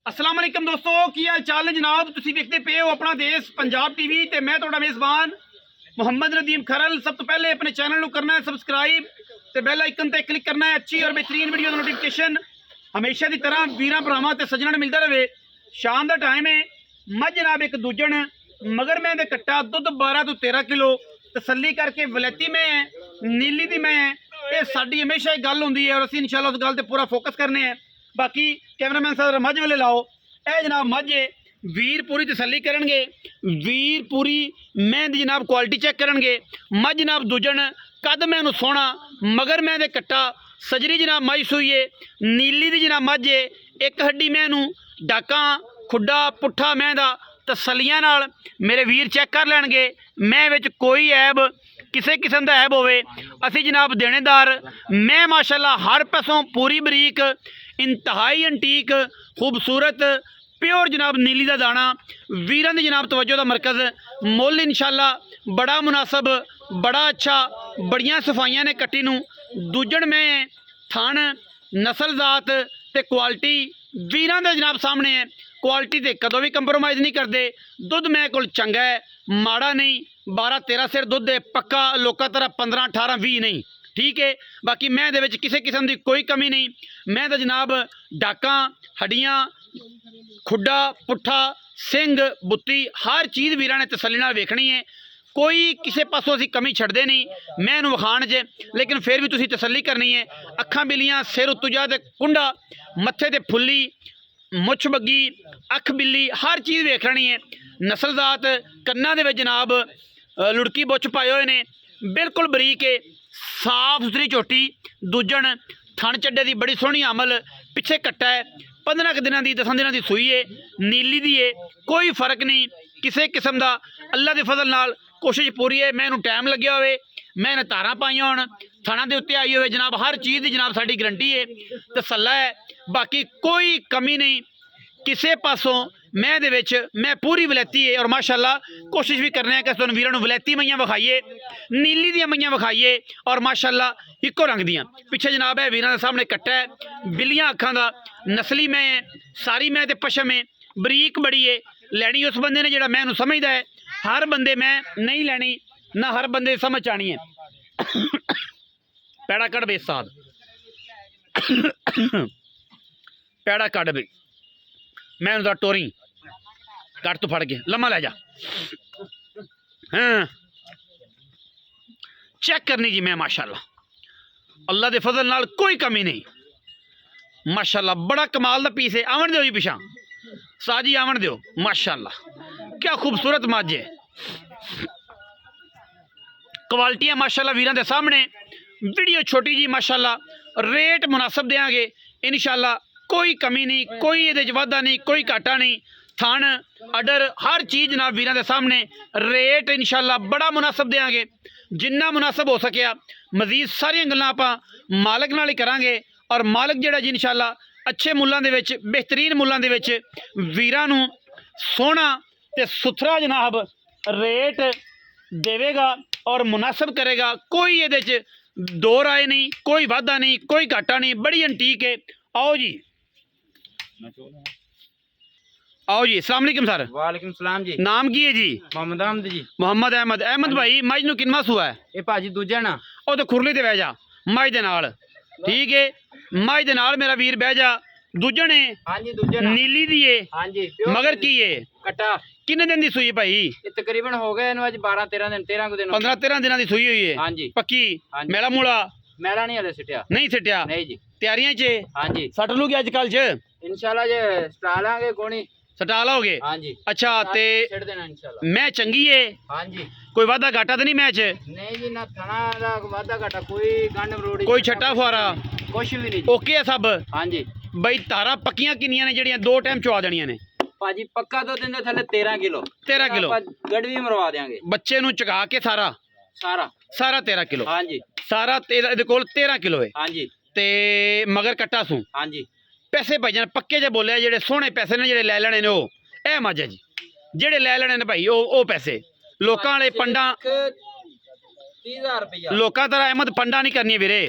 अस्सलाम वालेकुम दोस्तों की हाल चाल है जनाब। तुसीं देखते पे हो अपना देश पंजाब टीवी ते मैं तुहाडा मेज़बान मुहम्मद नदीम खरल। सब तो पहले अपने चैनल को करना है सबसक्राइब ते बेल आइकन ते क्लिक करना है अच्छी और बेहतरीन वीडियो नोटिफिकेशन हमेशा की तरह वीरां भरावां ते सज्जणां नूं मिलता रहे। शाम का टाइम है, मझ जनाब एक दूजन मगर मैं दे कट्टा दुध 12 तो 13 किलो तसल्ली करके वलैती में है नीली दी में है। ये साडी हमेशा एक गल होंदी है और असीं इंशाअल्लाह उस गल ते पूरा फोकस करने हैं। बाकी कैमरामैन साहब मझ वाले लाओ। ए जनाब मझ वीर पूरी तसल्ली करनगे, वीर पूरी मैं दी जनाब क्वालिटी चेक करनगे। मझ जनाब दूजन कद मैं सोहना मगर मैं दे कट्टा सजरी जनाब मझ सूई है नीली दी जनाब मझ है। एक हड्डी मैं डाका खुड्डा पुट्ठा मैं दा तसलियां नाल मेरे वीर चेक कर लैणगे। मैं विच कोई ऐब किसी किस्म का ऐब होवे असी जनाब देनेदार। मैं माशाल्लाह हर पासों पूरी बरीक इंतहाई अंटीक खूबसूरत प्योर जनाब नीली का दाना वीरां दी जनाब तवज्जो का मरकज़। मुल इंशाल्लाह बड़ा मुनासब बड़ा अच्छा बड़ियां सफाइयां ने कट्टी नूं। दूजण में थन नस्ल जात ते क्वालिटी वीरां दे जनाब सामने है। क्वालिटी ते कदों भी कंप्रोमाइज़ नहीं करते। दुध मैं कोल चंगा है माड़ा नहीं। 12-13 सिर दुध है पक्का लोका तरह 15-18 20 नहीं ठीक है। बाकी मैं दे विच किसी किस्म की कोई कमी नहीं। मैं तो जनाब डाका हड्डियाँ खुड्डा पुट्ठा सिंग बुत्ती हर चीज़ वीरां ने तसल्ली नाल वेखनी है। कोई किसी पासों असीं कमी छड्डदे नहीं मैं इहनूं विखाण च, लेकिन फिर भी तुसीं तसल्ली करनी है। अखां बिल्लियां सिर उत्तों जा ते कुंडा मत्थे ते फुल्ली मुछ बग्गी अख बिल्ली हर चीज़ वेख लेनी है। नस्ल जात कन्ना दे विच जनाब लुड़की बुछ पाए हुए ने बिल्कुल बरीक है साफ सुथरी झोटी। दूजण थन चड्डे की बड़ी सोहनी अमल पिछे कट्टा है 15 दिनों की 10 दिनों की सूई है नीली दी है। कोई फर्क नहीं किसी किस्म का अल्लाह के फजल नाल कोशिश पूरी है। मैं इन्हूं टाइम लग्या होवे मैं इन्हें तारां पाइयां होण थाना के उत्ते आई होवे जनाब हर चीज़ की जनाब साडी गारंटी है तसल्ला है। बाकी कोई कमी नहीं किसी पासों मैं दे विच मैं पूरी वलैती है। और माशाल्लाह कोशिश भी करने कि तुहानूं वीरां नूं वलैती मईयां विखाईए नीली दियां मईयां विखाईए और माशाल्लाह इक्को रंग दियां। पिछे जनाब है वीरां दे सामने कट्टा है बिल्लियां अखां दा नस्ली मैं है सारी मैं ते पशम है बरीक बड़ी है। लैनी उस बंदे ने जिहड़ा मैं इहनूं समझदा है हर बंदे मैं नहीं लैनी ना हर बंदे समझ आनी है। पैड़ा कड़ बे साद पैड़ा कड़ बे मैं उनका टोरी कट तो फड़ के लम्मा लै जा। हाँ चेक करनी जी मैं माशाल्लाह अल्लाह के फजल नाल कोई कमी नहीं माशाल्लाह बड़ा कमाल का पीस है। आवन दो जी पिछा साजी आवन दो माशाल्लाह क्या खूबसूरत मझ है। क्वालिटियाँ माशाल्लाह वीरां दे सामने वीडियो छोटी जी माशाल्लाह रेट मुनासब देंगे इंशाल्लाह कोई कमी नहीं कोई ये वाधा नहीं कोई घाटा नहीं। थन अडर हर चीज़ जनाब वीरां दे सामने रेट इंशाल्लाह बड़ा मुनासब देंगे जिन्ना मुनासब हो सकिया। मजीद सारियां गल्लां आपां मालक नाल ही करांगे और मालक जिहड़ा जी इंशाल्लाह अच्छे मुल्लां दे विच बेहतरीन मुल्लां दे विच वीरां नूं सोहना ते सुथरा जनाब रेट देवेगा और मुनासब करेगा। कोई ये दो राय नहीं कोई वाधा नहीं कोई घाटा नहीं बड़ी अंटीक है। आओ जी आओ जी अस्सलाम वालेकुम सर। वालेकुम सलाम जी। नाम की है जी? मोहम्मद अहमद जी। मोहम्मद अहमद। अहमद भाई मझ नूं किन्ना सूआ है? ये भाजी दूजा ना ਉਹ तो खुरली ते बह जा मझ दे नाल ठीक है मझ दे नाल मेरा वीर बह जा। दूजण है हाँ जी दूजा ना नीली दी है हाँ जी मगर की है कट्टा किन्ने दिन दी सूई है भाई? ये तकरीबन हो गए इन्हू अज 12-13 दिन 13 को दिन 15-13 दिनों की सूई हुई है हाँ जी पक्की हाँ जी। मेला मूला मेरा नहीं हले सिटिया नहीं सिटिया नहीं जी तैयारियां च हाँ जी सट लूगी अजकल च इंशाल्लाह जे स्टा लांगे कोनी सटा लाओगे? हाँ जी अच्छा ते छड़ देना इंशाल्लाह। मैं चंगी है हाँ जी कोई वादा घाटा तो नहीं मैच नहीं जी ना थाना दा वादा घाटा कोई गंड मरोड़ी कोई छट्टा फुआरा कुछ भी नहीं जी। ओके है सब हाँ जी बई तारा पक्कियां किनियां ने जड़ियां दो टाइम चवा देनियां ने? भाजी पक्का तो दिन दे थले 13 किलो 13 किलो गड़ भी मरवा देंगे बच्चे नूं चगा के सारा सारा सारा 13 किलो हाँ जी सारा ਇਹਦੇ ਕੋਲ 13 किलो है हाँ जी ते मगर कट्टा सू हाँ जी पैसे भाईजान पक्के जे बोले जेडे सोहने पैसे ने जेडे लै लेने ने ओ मज है जी जेडे लै लेने ने भाई ओ पैसे लोकां वाले पंडा 30,000 रुपया लोकां तरह अहमद पंडा नहीं करनी वीरे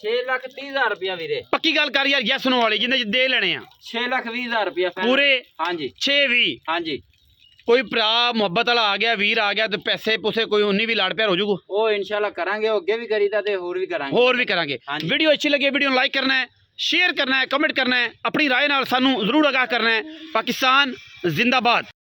6,30,000 ਰੁਪਇਆ ਵੀਰੇ। ਪੱਕੀ ਗੱਲ ਕਰ ਯਾਰ, ਯੈਸ ਨੋ ਵਾਲੀ ਜਿੰਨੇ ਦੇ ਲੈਣੇ ਆ 6,20,000 ਰੁਪਇਆ ਪੂਰੇ। ਹਾਂਜੀ 620। ਹਾਂਜੀ। ਕੋਈ ਭਰਾ ਮੁਹੱਬਤ ਵਾਲਾ ਆ ਗਿਆ, ਵੀਰ ਆ ਗਿਆ ਤੇ ਪੈਸੇ ਪੂਸੇ ਕੋਈ ਉਨੀ ਵੀ ਲਾੜ ਪਿਆਰ ਹੋ ਜੂਗਾ। ਉਹ ਇਨਸ਼ਾਅੱਲਾ ਕਰਾਂਗੇ, ਉਹ ਅੱਗੇ ਵੀ ਕਰੀਦਾ ਤੇ ਹੋਰ ਵੀ ਕਰਾਂਗੇ। ਹਾਂਜੀ। ਵੀਡੀਓ ਅੱਛੀ ਲੱਗੇ ਵੀਡੀਓ ਨੂੰ ਲਾਈਕ ਕਰਨਾ ਹੈ, शेयर करना है, कमेंट करना है, अपनी राय नाल सानू जरूर आगाह करना है। पाकिस्तान जिंदाबाद।